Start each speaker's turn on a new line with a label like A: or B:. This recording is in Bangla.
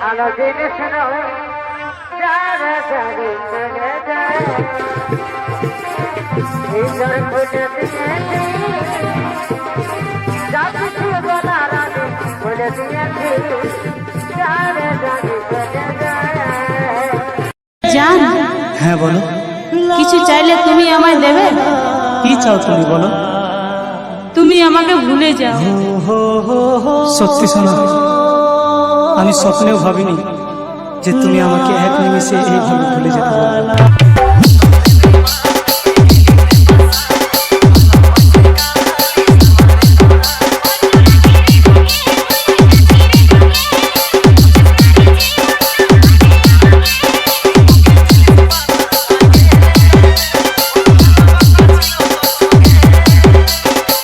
A: ভালো জিনিস নয় যারা যারে চলে যায় ঈশ্বর খুঁজে দিয়েছি যা কিছু বলার আমি বলে দিয়েছি যারে যারে চলে যায়।
B: জান,
C: হ্যাঁ বলো।
B: কিছু চাইলে তুমি আমায় দেবে?
C: কি চাও তুমি বলো?
B: তুমি আমাকে ভুলে যাও।
C: সত্যি শোনো, আমি স্বপ্নেও ভাবিনি যে তুমি আমাকে এক নিমিষে এইভাবে ভুলে যেতে পারবে।